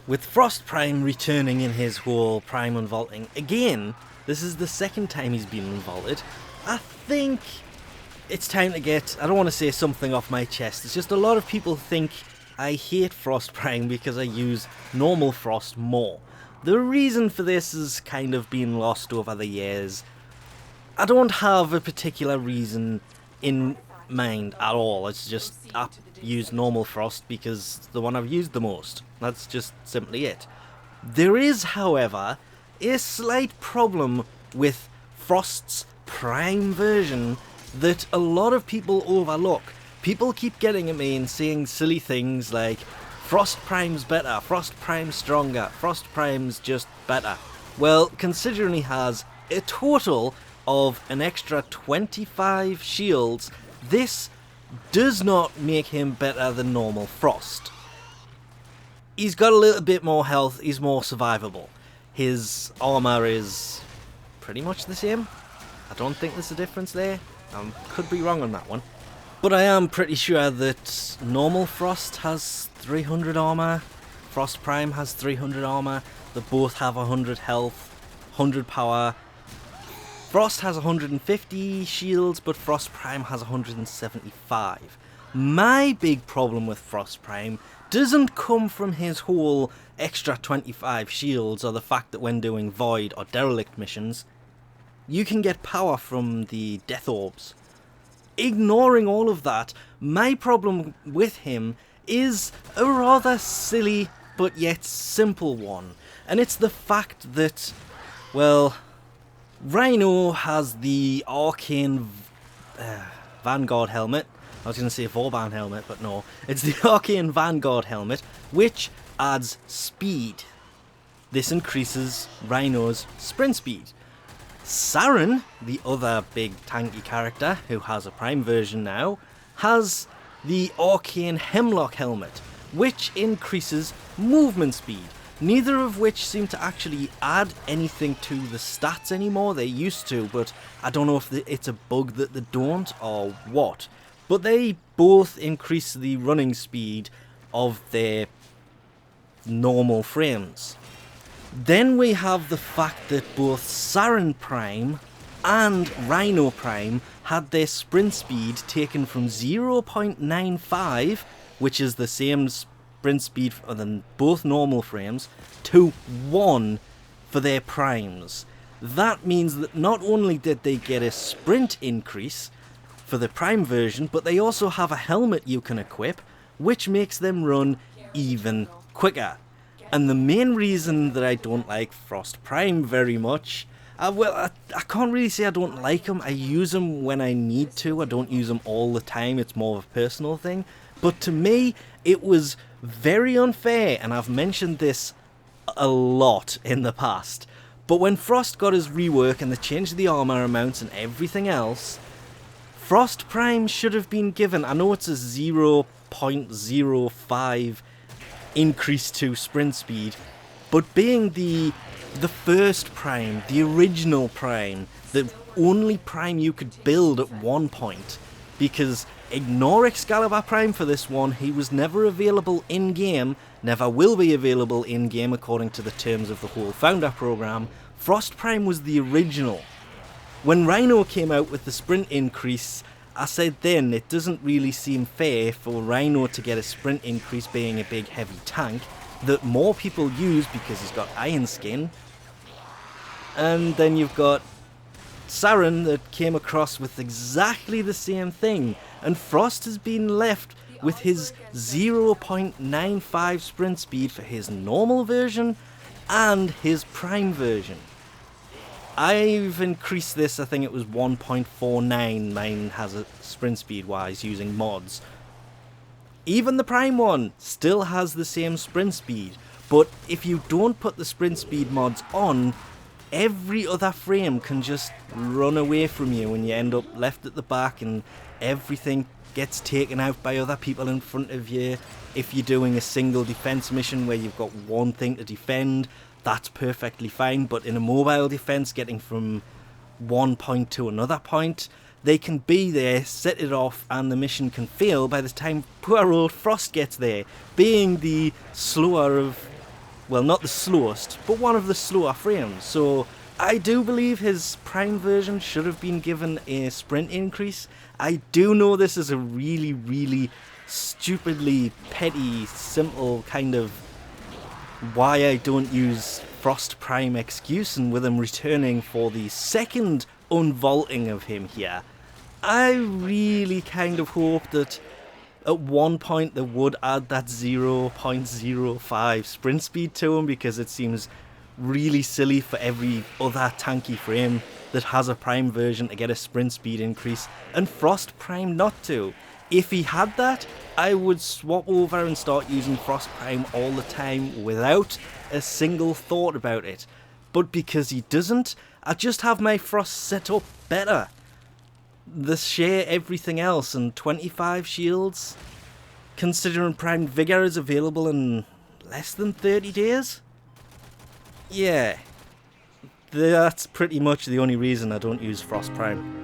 With Frost Prime returning in his whole Prime Unvaulting again, this is the second time he's been unvaulted. I think it's time to get, I don't want to say something off my chest, it's just a lot of people think I hate Frost Prime because I use normal Frost more. The reason for this has kind of been lost over the years. I don't have a particular reason in mind at all, it's just I use normal Frost because it's the one I've used the most. That's just simply it. There is, however, a slight problem with Frost's Prime version that a lot of people overlook. People keep getting at me and saying silly things like, Frost Prime's better, Frost Prime's stronger, Frost Prime's just better. Well, considering he has a total of an extra 25 shields, this does not make him better than normal Frost. He's got a little bit more health, he's more survivable. His armor is pretty much the same. I don't think there's a difference there. I could be wrong on that one. But I am pretty sure that normal Frost has 300 armor, Frost Prime has 300 armor, they both have 100 health, 100 power. Frost has 150 shields, but Frost Prime has 175. My big problem with Frost Prime doesn't come from his whole extra 25 shields or the fact that when doing Void or Derelict missions, you can get power from the Death Orbs. Ignoring all of that, my problem with him is a rather silly but yet simple one. And it's the fact that, well, Rhino has the Arcane Vanguard helmet. I was going to say Vauban helmet, but no. It's the Arcane Vanguard helmet, which adds speed. This increases Rhino's sprint speed. Saren, the other big tanky character, who has a Prime version now, has the Arcane Hemlock helmet, which increases movement speed. Neither of which seem to actually add anything to the stats anymore. They used to, but I don't know if it's a bug that they don't or what. But they both increase the running speed of their normal frames. Then we have the fact that both Saren Prime and Rhino Prime had their sprint speed taken from 0.95, which is the same sprint speed than both normal frames, to 1 for their primes. That means that not only did they get a sprint increase for the Prime version, but they also have a helmet you can equip, which makes them run even quicker. And the main reason that I don't like Frost Prime very much, I can't really say I don't like him. I use him when I need to. I don't use him all the time. It's more of a personal thing. But to me, it was very unfair, and I've mentioned this a lot in the past. But when Frost got his rework and they changed the armor amounts and everything else, Frost Prime should have been given, I know it's a 0.05 increase to sprint speed, but being the first Prime, the original Prime, the only Prime you could build at one point, because ignore Excalibur Prime for this one, he was never available in-game, never will be available in-game according to the terms of the whole Founder program. Frost Prime was the original. When Rhino came out with the sprint increase, I said then it doesn't really seem fair for Rhino to get a sprint increase being a big heavy tank that more people use because he's got iron skin. And then you've got Saren that came across with exactly the same thing, and Frost has been left with his 0.95 sprint speed for his normal version and his Prime version. I've increased this, I think it was 1.49 mine has a sprint speed wise using mods. Even the Prime one still has the same sprint speed, but if you don't put the sprint speed mods on, every other frame can just run away from you and you end up left at the back and everything gets taken out by other people in front of you. If you're doing a single defense mission where you've got one thing to defend, that's perfectly fine, but in a mobile defense, getting from one point to another point, they can be there, set it off, and the mission can fail by the time poor old Frost gets there, being the slower of well, not the slowest, but one of the slower frames. So I do believe his Prime version should have been given a sprint increase. I do know this is a really, really stupidly petty, simple kind of why I don't use Frost Prime excuse, and with him returning for the second unvaulting of him here, I really kind of hope that at one point they would add that 0.05 sprint speed to him, because it seems really silly for every other tanky frame that has a Prime version to get a sprint speed increase and Frost Prime not to. If he had that, I would swap over and start using Frost Prime all the time without a single thought about it. But because he doesn't, I just have my Frost set up better. The share everything else and 25 shields, considering Prime Vigor is available in less than 30 days? Yeah, that's pretty much the only reason I don't use Frost Prime.